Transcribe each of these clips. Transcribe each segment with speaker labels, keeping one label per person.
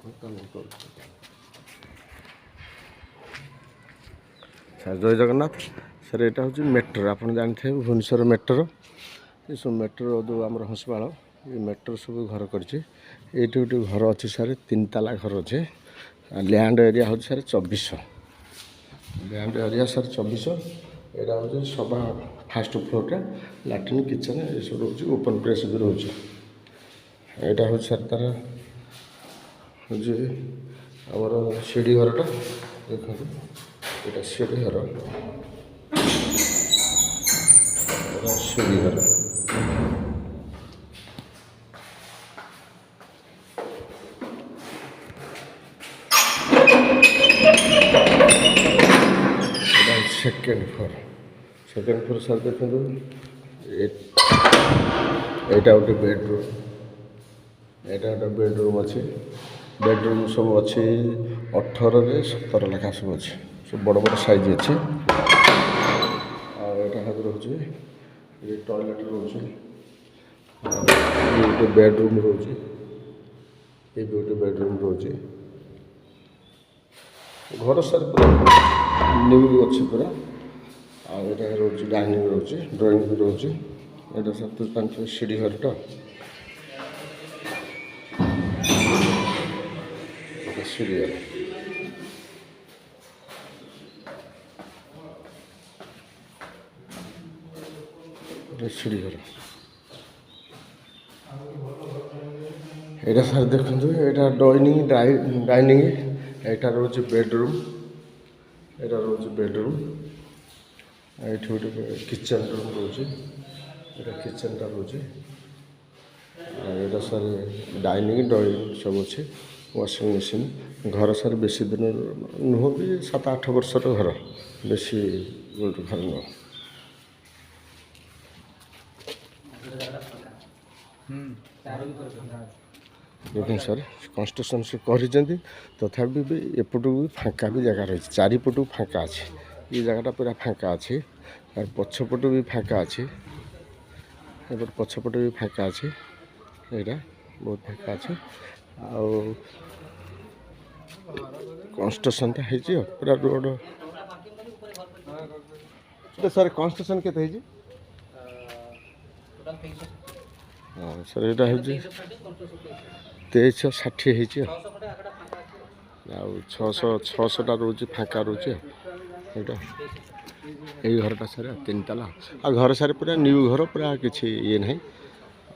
Speaker 1: Sir ଜୟ Jagannath. Sir ଏଇଟା ହେଉଛି metro, ଆପଣ ଜାଣିଥିବେ ଭୁବନେଶ୍ୱର ମେଟ୍ରୋ। ଏସବୁ ମେଟ୍ରୋ ଯେଉଁ ଆମର ହସ୍ପିଟାଲ, ଏ ମେଟ୍ରୋ ସବୁ ଘର କରିଛି। ଏଇଠି ଗୋଟେ ଘର ଅଛି ସାର୍, 3 ତାଲା ଘର ଅଛି। ଲ୍ୟାଣ୍ଡ ଏରିଆ ହେଉଛି ସାର୍ 2400। Land area sir 2400। ଏଇଟା ହେଉଛି ସଭା ଫାଷ୍ଟ ଫ୍ଲୋର୍ଟା, ଲାଟ୍ରିନ୍ କିଚେନ୍ ଏସବୁ ରହୁଛି, ଓପନ୍ ପ୍ରେସ୍ ବି ରହୁଛି। ଏଇଟା ହେଉଛି ସାର୍ ତାର ହେଉଛି ଆମର ସିଢ଼ି ଘରଟା, ଦେଖନ୍ତୁ ଏଇଟା ସିଢ଼ି ଘର, ଏଇଟା ସିଢ଼ି ଘର। ଏଇଟା second floor. Second floor sir ଦେଖନ୍ତୁ, ଏଇଟା ଗୋଟେ ବେଡ଼ରୁମ୍, ଏଇଟା ଗୋଟେ ବେଡ଼ରୁମ୍ ଅଛି। ବେଡ଼ରୁମ୍ ସବୁ ଅଛି 18ରେ 17 ଲେଖା ସବୁ ଅଛି, ସବୁ ବଡ଼ ବଡ଼ ସାଇଜ୍ ଅଛି। ଆଉ ଏଇଟା ରହୁଛି, ଏ ଟଏଲେଟ୍ ରହୁଛି, ଗୋଟେ ବେଡ଼ରୁମ୍ ରହୁଛି, ଏ ବି ଗୋଟେ ବେଡ଼ରୁମ୍ ରହୁଛି। ଘର ସାର୍ ପୁରା ନ୍ୟୁ ଅଛି ପୁରା। ଆଉ ଏଇଟା ରହୁଛି ଡାଇନିଂ ରହୁଛି, ଡ୍ରଇଂ ବି ରହୁଛି। ଏଇଟା ସାର୍ ତ ଜାଣିଥିବେ ସିଢ଼ି ଘରଟା, ସିଢ଼ି ଘର। ସିଢ଼ି ଘର ଏଇଟା ସାର୍ ଦେଖନ୍ତୁ, ଏଇଟା ଡାଇନିଂ, ଏଇଟା ରହୁଛି ବେଡ଼ରୁମ୍, ଏଇଟା ରହୁଛି ବେଡ଼ରୁମ୍। ଏଇଠି ଗୋଟେ କିଚେନ୍ ରୁମ୍ ରହୁଛି, ଏଇଟା କିଚେନ୍ଟା ରହୁଛି। ଏଇଟା ସାର୍ ଡାଇନିଂ ଡ୍ରଇଂ ସବୁ ଅଛି, ୱାସିଂ ମେସିନ୍। ଘର ସାର୍ ବେଶୀ ଦିନ ନୁହଁ, ବି 7-8 ବର୍ଷର ଘର, ବେଶୀ ଘର ନୁହଁ। ଦେଖନ୍ତୁ ସାର୍ କନଷ୍ଟ୍ରକ୍ସନ୍ ସେ କରିଛନ୍ତି, ତଥାପି ବି ଏପଟକୁ ଫାଙ୍କା ବି ଜାଗା ରହିଛି, ଚାରିପଟକୁ ଫାଙ୍କା ଅଛି। ଏ ଜାଗାଟା ପୁରା ଫାଙ୍କା ଅଛି, ଆଉ ପଛପଟୁ ବି ଫାଙ୍କା ଅଛି, ଏପଟେ ପଛପଟୁ ବି ଫାଙ୍କା ଅଛି। ଏଇଟା ବହୁତ ଫାଙ୍କା ଅଛି। ଆଉ କନଷ୍ଟ୍ରକ୍ସନ୍ଟା ହେଇଛି ଆଉ ପୁରା ରୋଡ଼। ସାର୍ କନଷ୍ଟ୍ରକ୍ସନ୍ କେତେ ହେଇଛି? ହଁ ସାର୍ ଏଇଟା ହେଉଛି 2360 ହେଇଛି ଆଉ 600ଟା ରହୁଛି ଫାଙ୍କା ରହୁଛି। ଏଇଟା ଏଇ ଘରଟା ସାର୍ 3 ତାଲା। ଆଉ ଘର ସାର୍ ପୁରା ନ୍ୟୁ ଘର, ପୁରା କିଛି ଇଏ ନାହିଁ।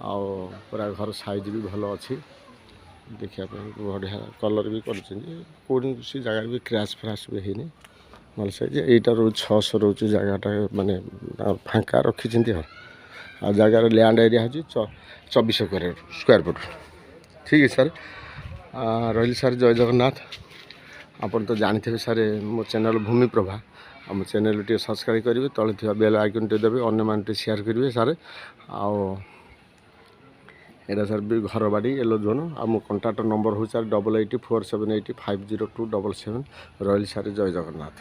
Speaker 1: ଆଉ ପୁରା ଘର ସାଇଜ୍ ବି ଭଲ ଅଛି, ଦେଖିବା ପାଇଁ ବଢ଼ିଆ କଲର୍ ବି କରିଛନ୍ତି। କୌଣସି ଜାଗାରେ ବି କ୍ରାସ୍ ଫ୍ରାସ୍ ବି ହେଇନି, ଭଲ ସାଇଜ୍। ଏଇଟା ରହୁଛି 600 ରହୁଛି ଜାଗାଟା, ମାନେ ଫାଙ୍କା ରଖିଛନ୍ତି। ଆଉ ଜାଗାର ଲ୍ୟାଣ୍ଡ ଏରିଆ ହେଉଛି 2400 ସ୍କୋୟାର ଫୁଟ୍। ଠିକ୍ ଅଛି ସାର୍। ରହିଲି ସାର୍, ଜୟ ଜଗନ୍ନାଥ। ଆପଣ ତ ଜାଣିଥିବେ ସାର୍ ମୋ ଚ୍ୟାନେଲ୍ ଭୂମିପ୍ରଭା। ଆଉ ମୋ ଚ୍ୟାନେଲ୍ ଟିକେ ସବସ୍କ୍ରାଇବ୍ କରିବେ, ତଳେ ଥିବା ବେଲ୍ ଆଇକନ୍ ଟିକେ ଦେବେ, ଅନ୍ୟମାନେ ଟିକେ ସେୟାର କରିବେ ସାର୍। ଆଉ ଏଇଟା ସାର୍ ବି ଘର ବାଡ଼ି ୟେଲୋ ଜୋନ୍। ଆଉ ମୋ କଣ୍ଟାକ୍ଟ ନମ୍ବର ହେଉଛି ସାର୍ 884780502777। ରହିଲି ସାର୍, ଜୟ ଜଗନ୍ନାଥ।